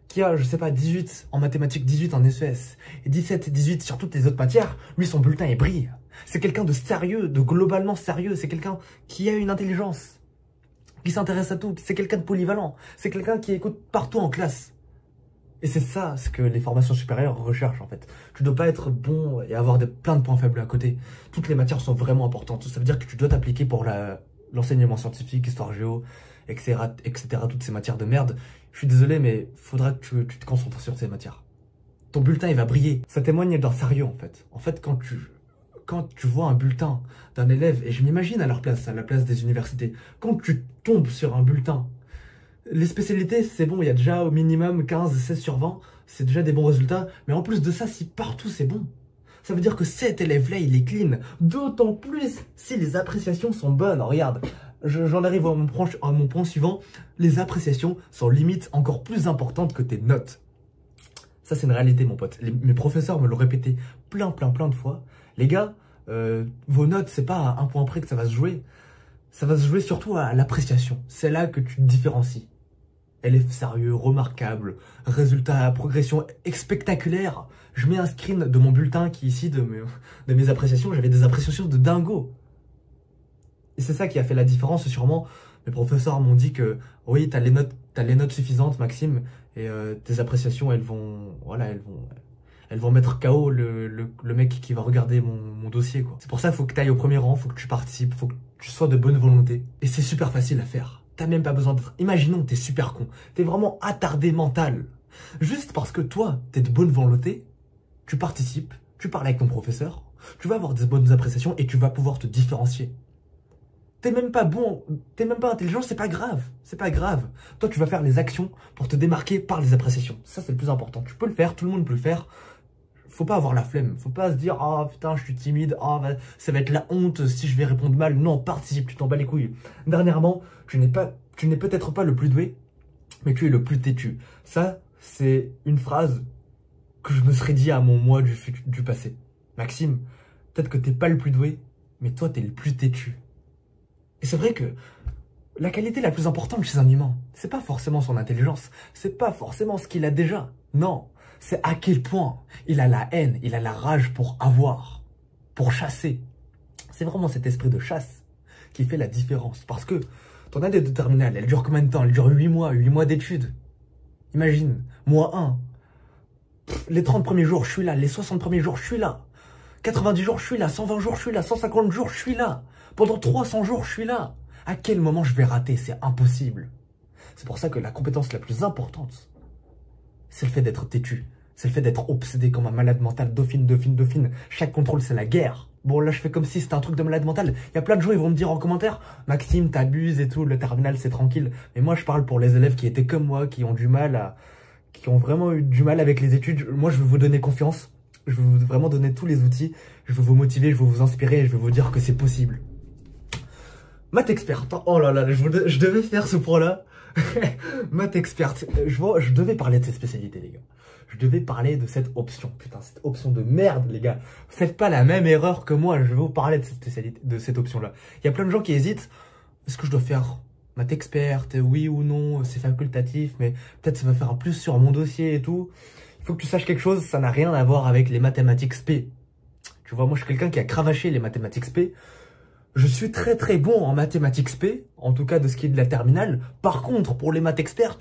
qui a, je sais pas, 18 en mathématiques, 18 en SES, et 17, 18 sur toutes les autres matières, lui, son bulletin, il brille. C'est quelqu'un de sérieux, de globalement sérieux. C'est quelqu'un qui a une intelligence, qui s'intéresse à tout. C'est quelqu'un de polyvalent. C'est quelqu'un qui écoute partout en classe. Et c'est ça ce que les formations supérieures recherchent en fait. Tu dois pas être bon et avoir plein de points faibles à côté. Toutes les matières sont vraiment importantes. Ça veut dire que tu dois t'appliquer pour l'enseignement scientifique, histoire géo, etc., toutes ces matières de merde. Je suis désolé, mais faudra que tu te concentres sur ces matières. Ton bulletin, il va briller. Ça témoigne d'un sérieux en fait. En fait, quand tu vois un bulletin d'un élève, et je m'imagine à leur place, à la place des universités, quand tu tombes sur un bulletin, les spécialités, c'est bon, il y a déjà au minimum 15, 16 sur 20, c'est déjà des bons résultats. Mais en plus de ça, si partout c'est bon, ça veut dire que cet élève-là, il est clean. D'autant plus si les appréciations sont bonnes. Regarde, j'en arrive à mon point suivant. Les appréciations sont limite encore plus importantes que tes notes. Ça, c'est une réalité, mon pote. Mes professeurs me l'ont répété plein de fois. Les gars, vos notes, c'est pas à un point près que ça va se jouer. Ça va se jouer surtout à l'appréciation. C'est là que tu te différencies. élève sérieux, remarquable, résultat, progression spectaculaire. Je mets un screen de mon bulletin qui est ici, de mes appréciations. J'avais des appréciations de dingo. Et c'est ça qui a fait la différence, sûrement. Mes professeurs m'ont dit que, oui, t'as les notes suffisantes, Maxime, et tes appréciations, elles vont mettre KO le mec qui va regarder mon dossier, quoi. C'est pour ça qu'il faut que tu ailles au premier rang, faut que tu participes, faut que tu sois de bonne volonté. Et c'est super facile à faire. T'as même pas besoin d'être... Imaginons que t'es super con, t'es vraiment attardé mental. Juste parce que toi, t'es de bonne volonté, tu participes, tu parles avec ton professeur, tu vas avoir des bonnes appréciations et tu vas pouvoir te différencier. T'es même pas bon, t'es même pas intelligent, c'est pas grave. C'est pas grave. Toi, tu vas faire les actions pour te démarquer par les appréciations. Ça, c'est le plus important. Tu peux le faire, tout le monde peut le faire. Faut pas avoir la flemme. Faut pas se dire, ah putain, je suis timide, ah ça va être la honte si je vais répondre mal. Non, participe, tu t'en bats les couilles. Dernièrement, tu n'es peut-être pas le plus doué, mais tu es le plus têtu. Ça, c'est une phrase que je me serais dit à mon moi du passé. Maxime, peut-être que t'es pas le plus doué, mais toi, t'es le plus têtu. Et c'est vrai que la qualité la plus importante chez un humain, c'est pas forcément son intelligence, c'est pas forcément ce qu'il a déjà. Non, c'est à quel point il a la haine, il a la rage pour avoir, pour chasser. C'est vraiment cet esprit de chasse qui fait la différence. Parce que ton année de terminale, elle dure combien de temps? Elle dure 8 mois d'études. Imagine, mois 1, les 30 premiers jours, je suis là, les 60 premiers jours, je suis là. 90 jours, je suis là, 120 jours, je suis là, 150 jours, je suis là. Pendant 300 jours, je suis là. À quel moment je vais rater? C'est impossible. C'est pour ça que la compétence la plus importante, c'est le fait d'être têtu. C'est le fait d'être obsédé comme un malade mental. Dauphine. Chaque contrôle, c'est la guerre. Bon, là, je fais comme si c'était un truc de malade mental. Il y a plein de gens, ils vont me dire en commentaire, Maxime, t'abuses et tout, le terminal, c'est tranquille. Mais moi, je parle pour les élèves qui étaient comme moi, qui ont vraiment eu du mal avec les études. Moi, je veux vous donner confiance. Je veux vous vraiment donner tous les outils. Je veux vous motiver, je veux vous inspirer et je veux vous dire que c'est possible. Maths experte. Oh là là, je devais faire ce point-là. Maths experte. Je devais parler de cette spécialité, les gars. Je devais parler de cette option. Putain, cette option de merde, les gars. Faites pas la même erreur que moi. Je vais vous parler de cette spécialité, de cette option-là. Il y a plein de gens qui hésitent. Est-ce que je dois faire maths experte? Oui ou non? C'est facultatif, mais peut-être ça va faire un plus sur mon dossier et tout. Il faut que tu saches quelque chose. Ça n'a rien à voir avec les mathématiques spé. Tu vois, moi, je suis quelqu'un qui a cravaché les mathématiques spé. Je suis très très bon en mathématiques spé, en tout cas de ce qui est de la terminale. Par contre, pour les maths experts,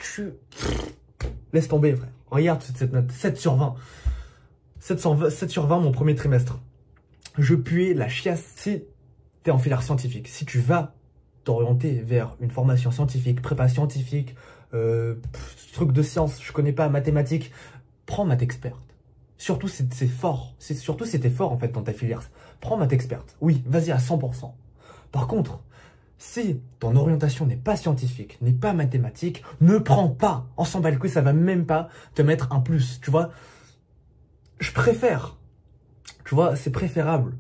laisse tomber, frère. Regarde cette note, 7 sur 20. 7 sur 20 mon premier trimestre. Je puais la chiasse. Si t'es en filière scientifique, si tu vas t'orienter vers une formation scientifique, prépa scientifique, truc de sciences, je connais pas, mathématiques, prends maths experte. Surtout si c'est fort, surtout si t'es fort en fait dans ta filière. Prends maths experte, oui, vas-y à 100%. Par contre, si ton orientation n'est pas scientifique, n'est pas mathématique, ne prends pas. On s'en bat le cul, ça va même pas te mettre un plus, tu vois. Je préfère, tu vois, c'est préférable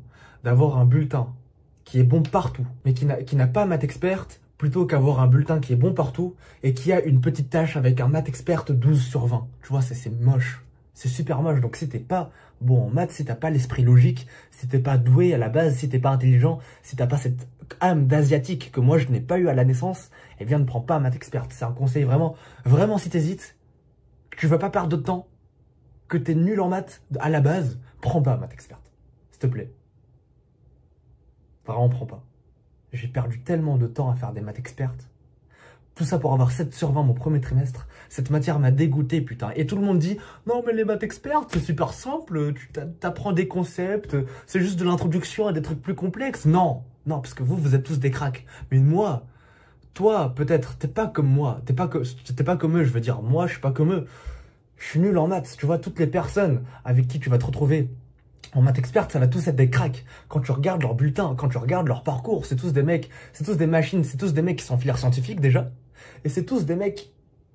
d'avoir un bulletin qui est bon partout, mais qui n'a pas maths experte, plutôt qu'avoir un bulletin qui est bon partout et qui a une petite tâche avec un maths experte 12 sur 20. Tu vois, c'est moche. C'est super moche. Donc si t'es pas bon en maths, si t'as pas l'esprit logique, si t'es pas doué à la base, si t'es pas intelligent, si t'as pas cette âme d'asiatique que moi je n'ai pas eu à la naissance, eh bien ne prends pas maths experte. C'est un conseil vraiment, vraiment si t'hésites, que tu vas pas perdre de temps, que t'es nul en maths à la base, prends pas maths experte. S'il te plaît. Vraiment prends pas. J'ai perdu tellement de temps à faire des maths expertes. Tout ça pour avoir 7 sur 20 mon premier trimestre. Cette matière m'a dégoûté, putain. Et tout le monde dit, non mais les maths expertes, c'est super simple, tu t'apprends des concepts, c'est juste de l'introduction à des trucs plus complexes. Non, non, parce que vous êtes tous des cracks. Mais moi, toi, peut-être, t'es pas comme moi, t'es pas comme eux, je veux dire, moi, je suis pas comme eux. Je suis nul en maths, tu vois, toutes les personnes avec qui tu vas te retrouver en maths experte, ça va tous être des cracks. Quand tu regardes leur bulletin, quand tu regardes leur parcours, c'est tous des mecs, c'est tous des machines, c'est tous des mecs qui sont en filière scientifique déjà. Et c'est tous des mecs,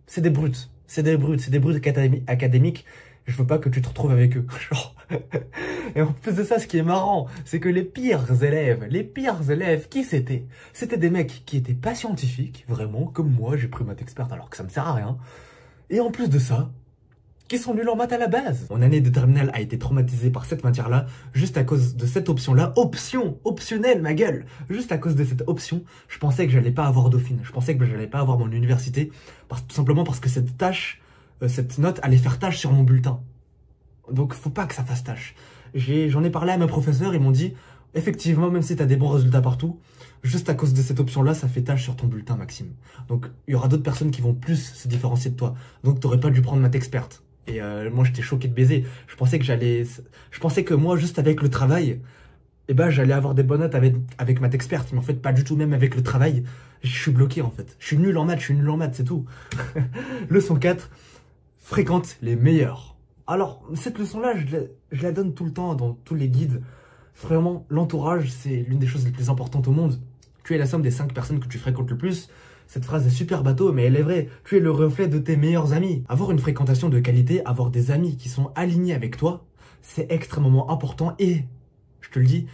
c'est des brutes. C'est des brutes académiques. Je veux pas que tu te retrouves avec eux. Et en plus de ça, ce qui est marrant, c'est que les pires élèves, qui c'était? C'était des mecs qui étaient pas scientifiques, vraiment, comme moi, j'ai pris maths experte alors que ça me sert à rien. Et en plus de ça, qui sont nuls en maths à la base. Mon année de terminale a été traumatisée par cette matière-là, juste à cause de cette option-là. Optionnelle, ma gueule. Juste à cause de cette option, je pensais que j'allais pas avoir Dauphine. Je pensais que j'allais pas avoir mon université, tout simplement parce que cette note allait faire tâche sur mon bulletin. Donc faut pas que ça fasse tâche. J'en ai parlé à mes professeurs, ils m'ont dit, effectivement, même si t'as des bons résultats partout, juste à cause de cette option-là, ça fait tâche sur ton bulletin, Maxime. Donc il y aura d'autres personnes qui vont plus se différencier de toi. Donc t'aurais pas dû prendre maths experte. Et moi j'étais choqué de baiser. Je pensais que moi juste avec le travail, j'allais avoir des bonnes notes avec maths experte. Mais en fait pas du tout, même avec le travail, je suis bloqué en fait. Je suis nul en maths, c'est tout. Leçon 4, fréquente les meilleurs. Alors cette leçon-là, je la donne tout le temps dans tous les guides. Vraiment, l'entourage, c'est l'une des choses les plus importantes au monde. Tu es la somme des 5 personnes que tu fréquentes le plus. Cette phrase est super bateau, mais elle est vraie. Tu es le reflet de tes meilleurs amis. Avoir une fréquentation de qualité, avoir des amis qui sont alignés avec toi, c'est extrêmement important. Et, je te le dis,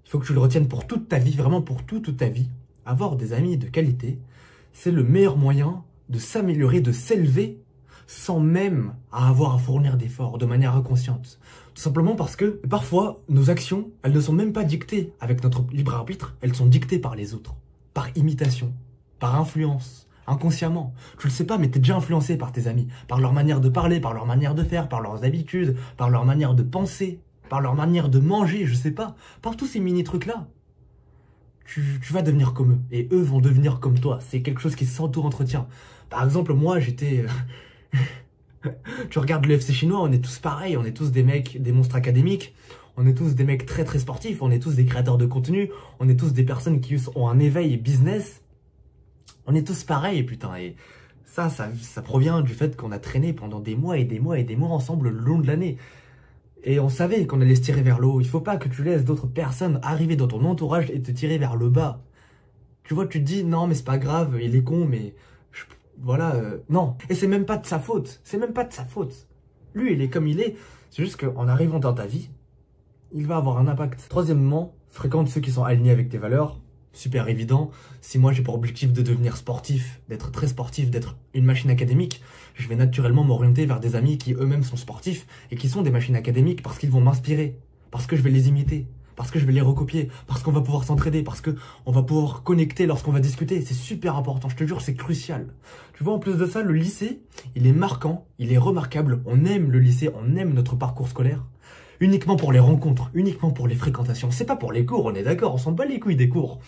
il faut que tu le retiennes pour toute ta vie, vraiment pour toute ta vie. Avoir des amis de qualité, c'est le meilleur moyen de s'améliorer, de s'élever, sans même avoir à fournir d'efforts, de manière inconsciente. Tout simplement parce que, parfois, nos actions, elles ne sont même pas dictées avec notre libre arbitre, elles sont dictées par les autres, par imitation, par influence, inconsciemment. Tu le sais pas, mais t'es déjà influencé par tes amis, par leur manière de parler, par leur manière de faire, par leurs habitudes, par leur manière de penser, par leur manière de manger, je sais pas, par tous ces mini-trucs-là. Tu vas devenir comme eux, et eux vont devenir comme toi. C'est quelque chose qui s'auto-entretient. Par exemple, moi, j'étais... Tu regardes le FC chinois, on est tous pareils, on est tous des mecs, des monstres académiques, on est tous des mecs très très sportifs, on est tous des créateurs de contenu, on est tous des personnes qui ont un éveil business. On est tous pareils, putain, et ça provient du fait qu'on a traîné pendant des mois et des mois et des mois ensemble le long de l'année. Et on savait qu'on allait se tirer vers le haut. Il faut pas que tu laisses d'autres personnes arriver dans ton entourage et te tirer vers le bas. Tu vois, tu te dis, non mais c'est pas grave, il est con, mais... non. Et c'est même pas de sa faute. C'est même pas de sa faute. Lui, il est comme il est. C'est juste qu'en arrivant dans ta vie, il va avoir un impact. Troisièmement, fréquente ceux qui sont alignés avec tes valeurs. Super évident. Si moi j'ai pour objectif de devenir sportif, d'être très sportif, d'être une machine académique, je vais naturellement m'orienter vers des amis qui eux-mêmes sont sportifs et qui sont des machines académiques parce qu'ils vont m'inspirer, parce que je vais les imiter, parce que je vais les recopier, parce qu'on va pouvoir s'entraider, parce qu'on va pouvoir connecter lorsqu'on va discuter. C'est super important, je te jure, c'est crucial. Tu vois, en plus de ça, le lycée, il est marquant, il est remarquable. On aime le lycée, on aime notre parcours scolaire. Uniquement pour les rencontres, uniquement pour les fréquentations. C'est pas pour les cours, on est d'accord, on s'en bat les couilles des cours.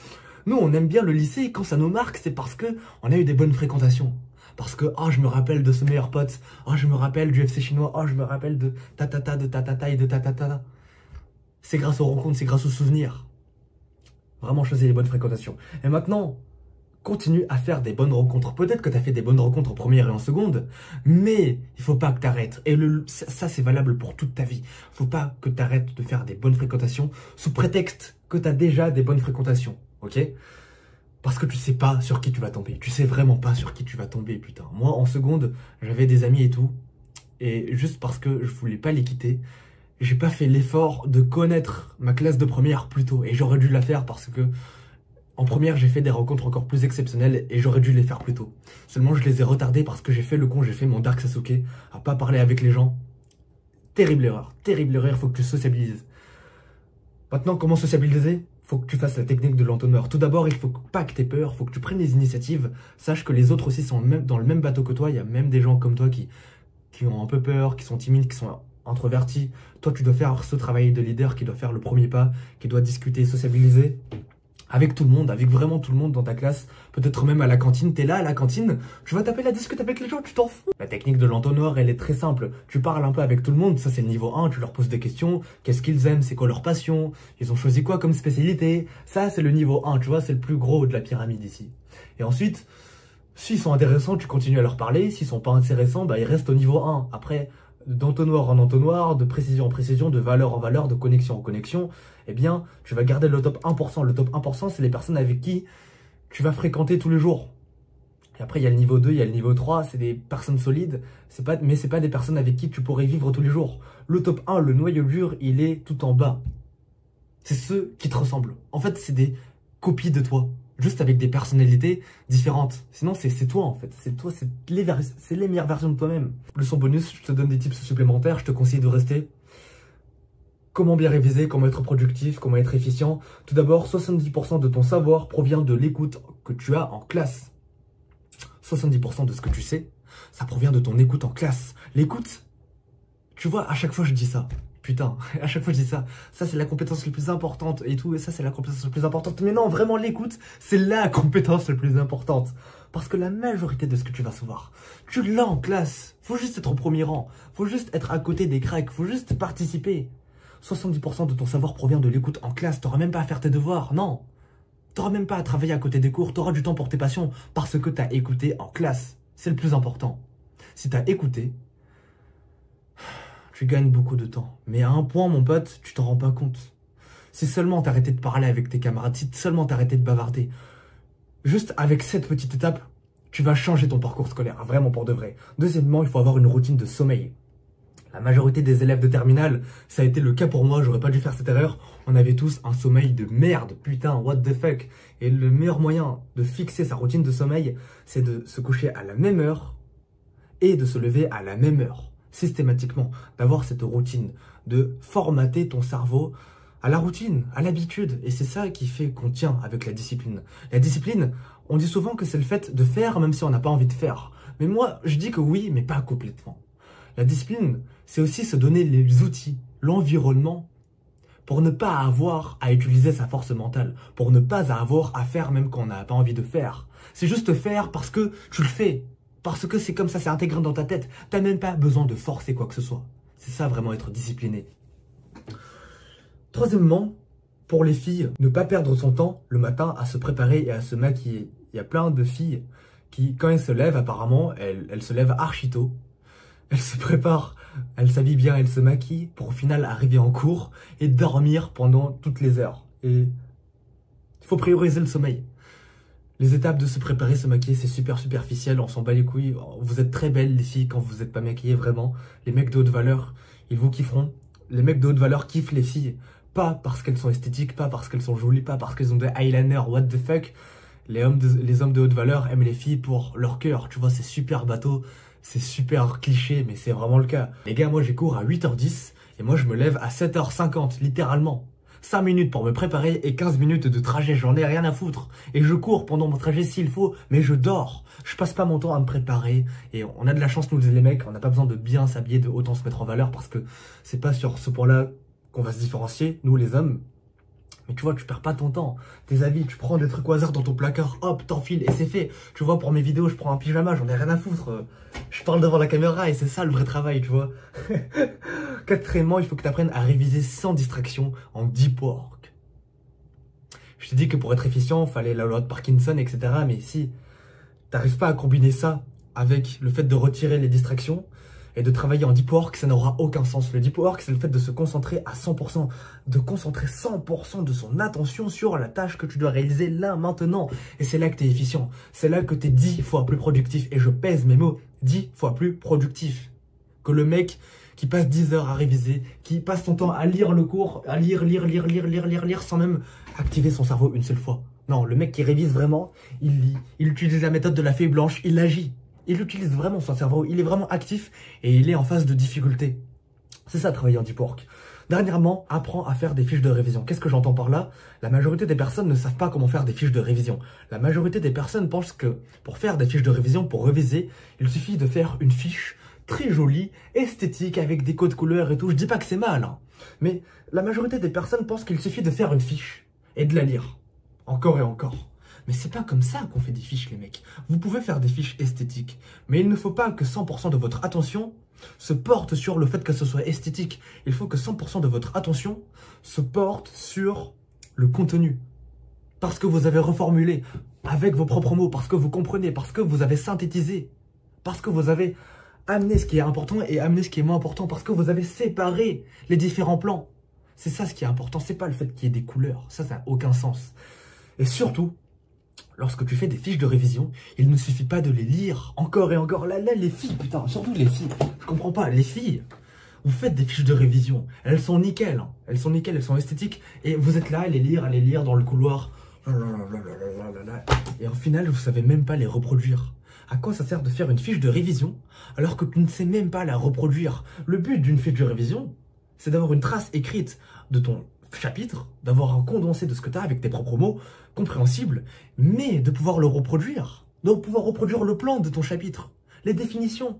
Nous, on aime bien le lycée et quand ça nous marque, c'est parce que on a eu des bonnes fréquentations. Parce que, je me rappelle de ce meilleur pote, je me rappelle du FC chinois, je me rappelle de tatata, de tatata et de tatata. C'est grâce aux rencontres, c'est grâce aux souvenirs. Vraiment choisir les bonnes fréquentations. Et maintenant, continue à faire des bonnes rencontres. Peut-être que tu as fait des bonnes rencontres en première et en seconde, mais il faut pas que tu arrêtes. Et ça, c'est valable pour toute ta vie. Faut pas que tu arrêtes de faire des bonnes fréquentations sous prétexte que tu as déjà des bonnes fréquentations. Ok? Parce que tu sais pas sur qui tu vas tomber. Tu sais vraiment pas sur qui tu vas tomber, putain. Moi, en seconde, j'avais des amis et tout. Et juste parce que je voulais pas les quitter, j'ai pas fait l'effort de connaître ma classe de première plus tôt. Et j'aurais dû la faire parce que en première, j'ai fait des rencontres encore plus exceptionnelles et j'aurais dû les faire plus tôt. Seulement, je les ai retardées parce que j'ai fait le con, j'ai fait mon Dark Sasuke, à pas parler avec les gens. Terrible erreur, faut que tu sociabilises. Maintenant, comment sociabiliser? Faut que tu fasses la technique de l'entonnoir. Tout d'abord, il faut pas que tu aies peur, faut que tu prennes des initiatives. Sache que les autres aussi sont dans le même bateau que toi. Il y a même des gens comme toi qui ont un peu peur, qui sont timides, qui sont introvertis. Toi, tu dois faire ce travail de leader qui doit faire le premier pas, qui doit discuter, sociabiliser avec tout le monde, avec vraiment tout le monde dans ta classe, peut-être même à la cantine. T'es là à la cantine, tu vas taper la discute avec les gens, tu t'en fous. La technique de l'entonnoir, elle est très simple. Tu parles un peu avec tout le monde, ça c'est le niveau 1, tu leur poses des questions, qu'est-ce qu'ils aiment, c'est quoi leur passion, ils ont choisi quoi comme spécialité. Ça c'est le niveau 1, tu vois, c'est le plus gros de la pyramide ici. Et ensuite, s'ils sont intéressants, tu continues à leur parler, s'ils sont pas intéressants, ils restent au niveau 1. Après, d'entonnoir en entonnoir, de précision en précision, de valeur en valeur, de connexion en connexion, eh bien, tu vas garder le top 1%. Le top 1%, c'est les personnes avec qui tu vas fréquenter tous les jours. Et après, il y a le niveau 2, il y a le niveau 3, c'est des personnes solides, mais c'est pas des personnes avec qui tu pourrais vivre tous les jours. Le top 1, le noyau dur, il est tout en bas. C'est ceux qui te ressemblent. En fait, c'est des copies de toi. juste avec des personnalités différentes. Sinon, c'est toi en fait. C'est toi, c'est les meilleures versions de toi-même. Leçon bonus, je te donne des tips supplémentaires. Je te conseille de rester. Comment bien réviser, comment être productif, comment être efficient. Tout d'abord, 70% de ton savoir provient de l'écoute que tu as en classe. 70% de ce que tu sais, ça provient de ton écoute en classe. L'écoute, tu vois, à chaque fois je dis ça. Putain, à chaque fois je dis ça. Ça, c'est la compétence la plus importante et tout. Et ça, c'est la compétence la plus importante. Mais non, vraiment, l'écoute, c'est la compétence la plus importante. Parce que la majorité de ce que tu vas savoir, tu l'as en classe. Faut juste être au premier rang. Faut juste être à côté des cracks. Faut juste participer. 70% de ton savoir provient de l'écoute en classe. T'auras même pas à faire tes devoirs. Non. T'auras même pas à travailler à côté des cours. T'auras du temps pour tes passions. Parce que t'as écouté en classe. C'est le plus important. Si t'as écouté, tu gagnes beaucoup de temps. Mais à un point, mon pote, tu t'en rends pas compte. Si seulement t'arrêtais de parler avec tes camarades, si seulement t'arrêtais de bavarder, juste avec cette petite étape, tu vas changer ton parcours scolaire, vraiment pour de vrai. Deuxièmement, il faut avoir une routine de sommeil. La majorité des élèves de terminale, ça a été le cas pour moi, j'aurais pas dû faire cette erreur. On avait tous un sommeil de merde, putain, what the fuck. Et le meilleur moyen de fixer sa routine de sommeil, c'est de se coucher à la même heure et de se lever à la même heure. Systématiquement, d'avoir cette routine, de formater ton cerveau à la routine, à l'habitude. Et c'est ça qui fait qu'on tient avec la discipline. La discipline, on dit souvent que c'est le fait de faire même si on n'a pas envie de faire. Mais moi, je dis que oui, mais pas complètement. La discipline, c'est aussi se donner les outils, l'environnement, pour ne pas avoir à utiliser sa force mentale, pour ne pas avoir à faire même quand on n'a pas envie de faire. C'est juste faire parce que tu le fais, parce que c'est comme ça, c'est intégré dans ta tête. T'as même pas besoin de forcer quoi que ce soit. C'est ça vraiment être discipliné. Troisièmement, pour les filles, ne pas perdre son temps le matin à se préparer et à se maquiller. Il y a plein de filles qui, quand elles se lèvent, apparemment, elles se lèvent archi tôt. Elle se prépare, elle s'habille bien, elle se maquille pour au final arriver en cours et dormir pendant toutes les heures. Et il faut prioriser le sommeil. Les étapes de se préparer, se maquiller, c'est super superficiel, on s'en bat les couilles. Vous êtes très belles les filles quand vous n'êtes pas maquillées, vraiment. Les mecs de haute valeur, ils vous kifferont. Les mecs de haute valeur kiffent les filles. Pas parce qu'elles sont esthétiques, pas parce qu'elles sont jolies, pas parce qu'elles ont des eyeliner, what the fuck. Les hommes de haute valeur aiment les filles pour leur cœur, tu vois, c'est super bateau. C'est super cliché, mais c'est vraiment le cas. Les gars, moi j'ai cours à 8h10 et moi je me lève à 7h50, littéralement. 5 minutes pour me préparer et 15 minutes de trajet, j'en ai rien à foutre. Et je cours pendant mon trajet s'il faut, mais je dors. Je passe pas mon temps à me préparer. Et on a de la chance, nous les mecs, on n'a pas besoin de bien s'habiller, de autant se mettre en valeur, parce que c'est pas sur ce point-là qu'on va se différencier, nous les hommes. Mais tu vois, tu perds pas ton temps. Tes habits, tu prends des trucs au hasard dans ton placard, hop, t'enfiles et c'est fait. Tu vois, pour mes vidéos, je prends un pyjama, j'en ai rien à foutre. Je parle devant la caméra et c'est ça le vrai travail, tu vois. Quatrièmement, il faut que tu apprennes à réviser sans distraction en deep work. Je t'ai dit que pour être efficient, il fallait la loi de Parkinson, etc. Mais si t'arrives pas à combiner ça avec le fait de retirer les distractions, et de travailler en deep work, ça n'aura aucun sens. Le deep work, c'est le fait de se concentrer à 100%, de concentrer 100% de son attention sur la tâche que tu dois réaliser là, maintenant. Et c'est là que tu es efficient. C'est là que tu es 10 fois plus productif. Et je pèse mes mots, 10 fois plus productif que le mec qui passe 10 heures à réviser, qui passe son temps à lire le cours, à lire, sans même activer son cerveau une seule fois. Non, le mec qui révise vraiment, il lit, il utilise la méthode de la feuille blanche, il agit. Il utilise vraiment son cerveau, il est vraiment actif et il est en phase de difficulté. C'est ça, travailler en deep work. Dernièrement, apprends à faire des fiches de révision. Qu'est-ce que j'entends par là? La majorité des personnes ne savent pas comment faire des fiches de révision. La majorité des personnes pensent que pour faire des fiches de révision, pour réviser, il suffit de faire une fiche très jolie, esthétique, avec des codes couleurs et tout. Je dis pas que c'est mal, hein. Mais la majorité des personnes pensent qu'il suffit de faire une fiche et de la lire. Encore et encore. Mais c'est pas comme ça qu'on fait des fiches, les mecs. Vous pouvez faire des fiches esthétiques, mais il ne faut pas que 100% de votre attention se porte sur le fait que ce soit esthétique. Il faut que 100% de votre attention se porte sur le contenu. Parce que vous avez reformulé avec vos propres mots, parce que vous comprenez, parce que vous avez synthétisé, parce que vous avez amené ce qui est important et amené ce qui est moins important, parce que vous avez séparé les différents plans. C'est ça ce qui est important, c'est pas le fait qu'il y ait des couleurs. Ça n'a aucun sens. Et surtout, lorsque tu fais des fiches de révision, il ne suffit pas de les lire encore et encore. Là, les filles, putain, surtout les filles. Je comprends pas, les filles, vous faites des fiches de révision. Elles sont nickel, hein. Elles sont nickel, elles sont esthétiques. Et vous êtes là à les lire dans le couloir. Et en final, vous savez même pas les reproduire. À quoi ça sert de faire une fiche de révision alors que tu ne sais même pas la reproduire? Le but d'une fiche de révision, c'est d'avoir une trace écrite de ton chapitre, d'avoir un condensé de ce que tu as avec tes propres mots, compréhensibles, mais de pouvoir le reproduire. De pouvoir reproduire le plan de ton chapitre, les définitions,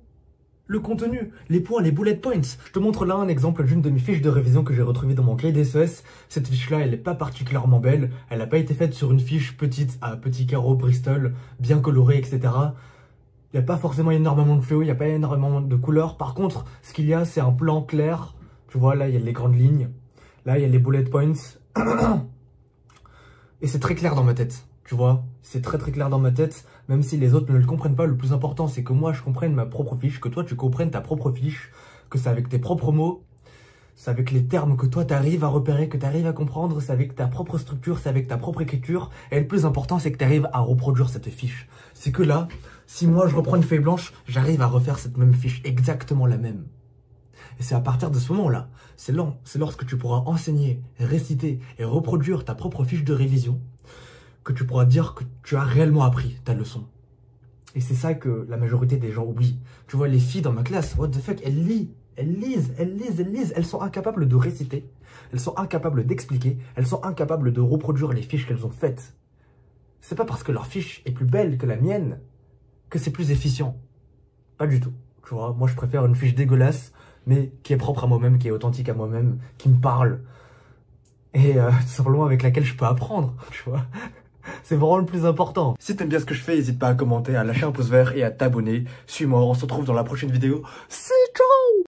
le contenu, les points, les bullet points. Je te montre là un exemple d'une de mes fiches de révision que j'ai retrouvée dans mon cahier d'SES. Cette fiche-là, elle n'est pas particulièrement belle. Elle n'a pas été faite sur une fiche petite à petits carreaux Bristol, bien colorée, etc. Il n'y a pas forcément énormément de fluo, il n'y a pas énormément de couleurs. Par contre, ce qu'il y a, c'est un plan clair. Tu vois, là, il y a les grandes lignes. Là, il y a les bullet points. Et c'est très clair dans ma tête. Tu vois, c'est très clair dans ma tête, même si les autres ne le comprennent pas. Le plus important, c'est que moi, je comprenne ma propre fiche, que toi, tu comprennes ta propre fiche, que c'est avec tes propres mots, c'est avec les termes que toi, tu arrives à repérer, que tu arrives à comprendre, c'est avec ta propre structure, c'est avec ta propre écriture. Et le plus important, c'est que tu arrives à reproduire cette fiche. C'est que là, si moi, je reprends une feuille blanche, j'arrive à refaire cette même fiche, exactement la même. Et c'est à partir de ce moment-là, c'est lorsque tu pourras enseigner, réciter et reproduire ta propre fiche de révision que tu pourras dire que tu as réellement appris ta leçon. Et c'est ça que la majorité des gens oublient. Tu vois, les filles dans ma classe, what the fuck, elles lisent. Elles sont incapables de réciter, elles sont incapables d'expliquer, elles sont incapables de reproduire les fiches qu'elles ont faites. C'est pas parce que leur fiche est plus belle que la mienne que c'est plus efficient. Pas du tout. Tu vois, moi je préfère une fiche dégueulasse, mais qui est propre à moi-même, qui est authentique à moi-même, qui me parle. Et simplement avec laquelle je peux apprendre, tu vois. C'est vraiment le plus important. Si t'aimes bien ce que je fais, n'hésite pas à commenter, à lâcher un pouce vert et à t'abonner. Suis-moi, on se retrouve dans la prochaine vidéo. C'est ciao!